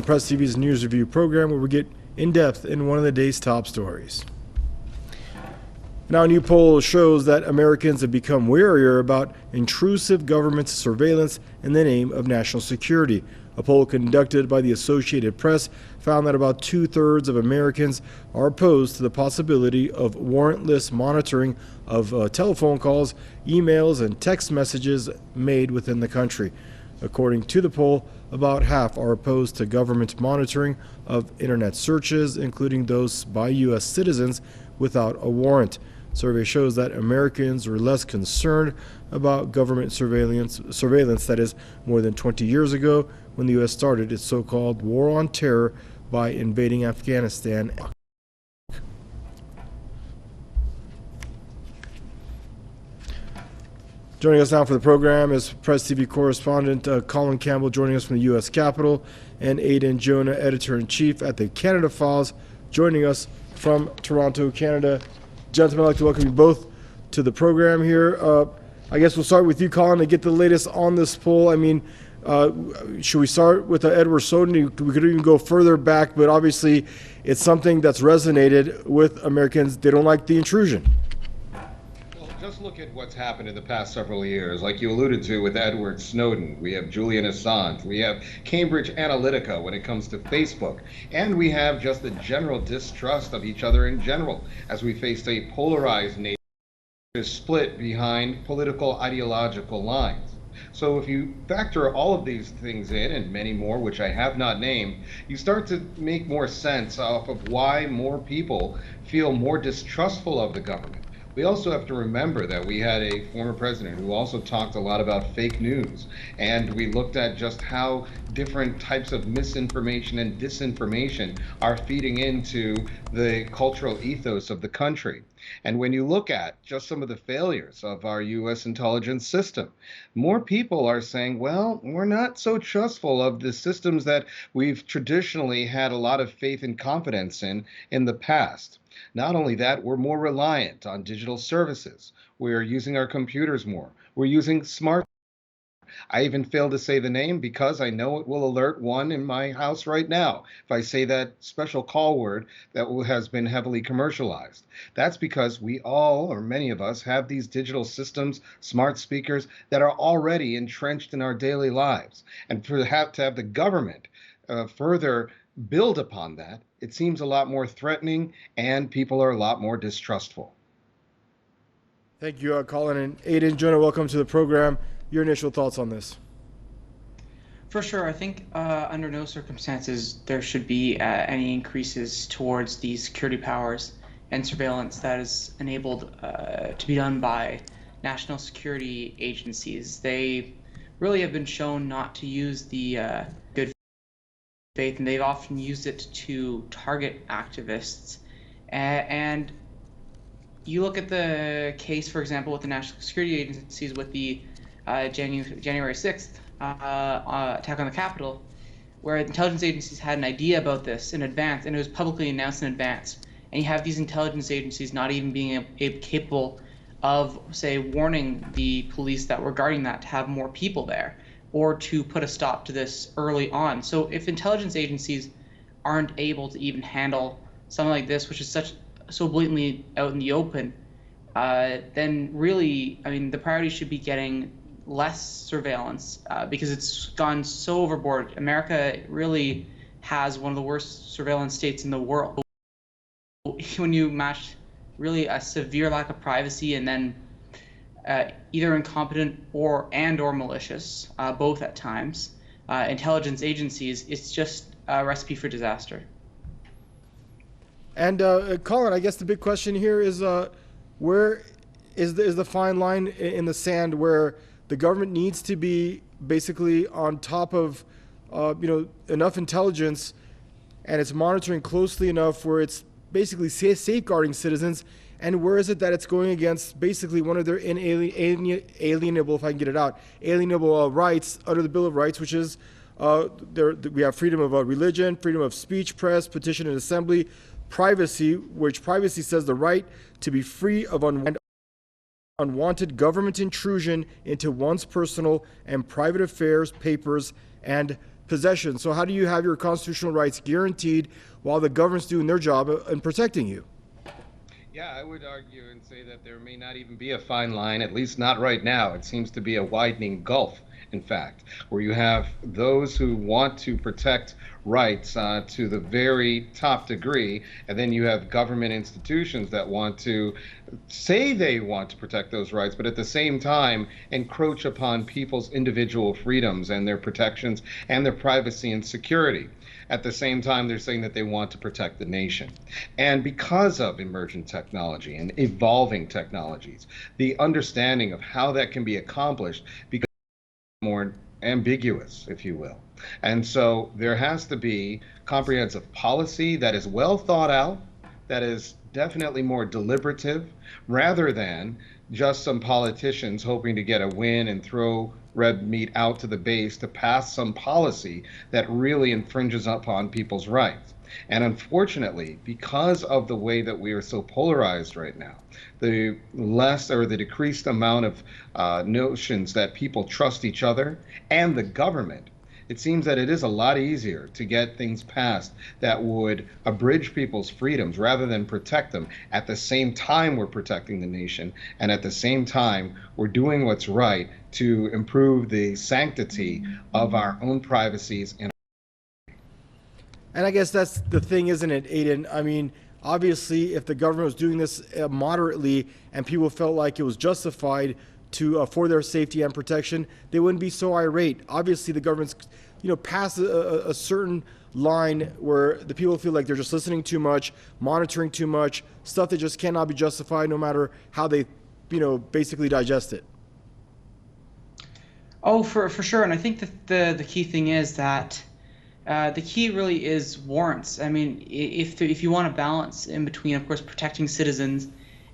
Press TV's News Review program, where we get in-depth in one of the day's top stories. Now, a new poll shows that Americans have become warier about intrusive government surveillance in the name of national security. A poll conducted by the Associated Press found that about 2/3 of Americans are opposed to the possibility of warrantless monitoring of telephone calls, emails, and text messages made within the country. According to the poll, about half are opposed to government monitoring of internet searches, including those by U.S. citizens without a warrant. Survey shows that Americans are less concerned about government surveillance that is more than 20 years ago, when the U.S. started its so-called war on terror by invading Afghanistan. Joining us now for the program is Press TV correspondent Colin Campbell, joining us from the U.S. Capitol, and Aidan Jonah, editor-in-chief at the Canada Files, joining us from Toronto, Canada. Gentlemen, I'd like to welcome you both to the program here. I guess we'll start with you, Colin, to get the latest on this poll. I mean, should we start with Edward Snowden? We could even go further back, but obviously it's something that's resonated with Americans. They don't like the intrusion. Well, just look at what's happened in the past several years. Like you alluded to with Edward Snowden, we have Julian Assange, we have Cambridge Analytica when it comes to Facebook, and we have just the general distrust of each other in general as we face a polarized nation split behind political ideological lines. So if you factor all of these things in, and many more which I have not named, you start to make more sense of why more people feel more distrustful of the government. We also have to remember that we had a former president who also talked a lot about fake news, and we looked at just how different types of misinformation and disinformation are feeding into the cultural ethos of the country. And when you look at just some of the failures of our U.S. intelligence system, more people are saying, well, we're not so trustful of the systems that we've traditionally had a lot of faith and confidence in the past. Not only that, we're more reliant on digital services. We're using our computers more. We're using smart. I even failed to say the name because I know it will alert one in my house right now if I say that special call word that has been heavily commercialized. That's because we all, or many of us, have these digital systems, smart speakers that are already entrenched in our daily lives. And to have the government further build upon that, it seems a lot more threatening, and people are a lot more distrustful. Thank you, Colin. And Aidan Jonah, welcome to the program. Your initial thoughts on this? For sure. I think under no circumstances there should be any increases towards the security powers and surveillance that is enabled to be done by national security agencies. They really have been shown not to use the good faith, and they've often used it to target activists. And you look at the case, for example, with the national security agencies with the January 6th attack on the Capitol, where intelligence agencies had an idea about this in advance, and it was publicly announced in advance. And you have these intelligence agencies not even being capable of, say, warning the police that were guarding that to have more people there, or to put a stop to this early on. So if intelligence agencies aren't able to even handle something like this, which is so blatantly out in the open, then really, I mean, the priority should be getting less surveillance because it's gone so overboard. America really has one of the worst surveillance states in the world. When you match really a severe lack of privacy and then either incompetent or malicious, both at times, intelligence agencies, it's just a recipe for disaster. And Colin, I guess the big question here is where is the fine line in the sand where the government needs to be basically on top of enough intelligence, and it's monitoring closely enough where it's basically safeguarding citizens, and where is it that it's going against basically one of their alienable, if I can get it out, alienable rights under the Bill of Rights, which is we have freedom of religion, freedom of speech, press, petition, and assembly, privacy, which privacy says the right to be free of unwanted government intrusion into one's personal and private affairs, papers, and possession. So how do you have your constitutional rights guaranteed while the government's doing their job in protecting you? Yeah, I would argue and say that there may not even be a fine line, at least not right now. It seems to be a widening gulf, in fact, where you have those who want to protect rights to the very top degree, and then you have government institutions that want to say they want to protect those rights, but at the same time encroach upon people's individual freedoms and their protections and their privacy and security. At the same time, they're saying that they want to protect the nation. And because of emergent technology and evolving technologies, the understanding of how that can be accomplished becomes more ambiguous, if you will. And so there has to be comprehensive policy that is well thought out, that is definitely more deliberative, rather than just some politicians hoping to get a win and throw red meat out to the base to pass some policy that really infringes upon people's rights. And unfortunately, because of the way that we are so polarized right now, the less or the decreased amount of notions that people trust each other and the government, it seems that it is a lot easier to get things passed that would abridge people's freedoms rather than protect them. At the same time, we're protecting the nation, and at the same time, we're doing what's right to improve the sanctity of our own privacies. And I guess that's the thing, isn't it, Aiden? I mean, obviously, if the government was doing this moderately and people felt like it was justified for their safety and protection, they wouldn't be so irate. Obviously, the government's, past a certain line where the people feel like they're just listening too much, monitoring too much, stuff that just cannot be justified no matter how they, basically digest it. Oh, for sure. And I think that the key thing is that the key really is warrants. I mean, if you want to balance in between, of course, protecting citizens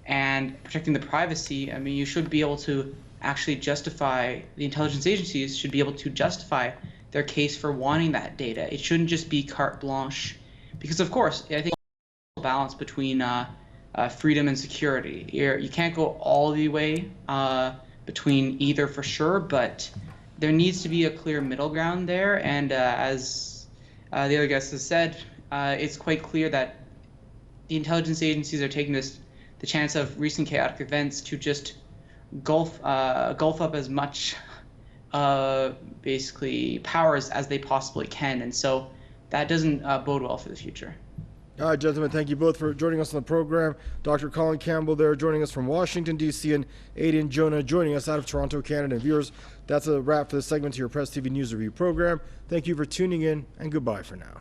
and protecting the privacy, I mean, you should be able to actually justify, the intelligence agencies should be able to justify their case for wanting that data. It shouldn't just be carte blanche, because of course, I think balance between freedom and security. You can't go all the way between either for sure, but there needs to be a clear middle ground there. And as the other guest has said, it's quite clear that the intelligence agencies are taking the chance of recent chaotic events to just gulf up as much basically powers as they possibly can, and so that doesn't bode well for the future. All right, gentlemen, thank you both for joining us on the program. Dr. Colin Campbell there joining us from Washington, D.C., and Aiden Jonah joining us out of Toronto, Canada. And viewers, that's a wrap for this segment of your Press TV News Review program. Thank you for tuning in, and goodbye for now.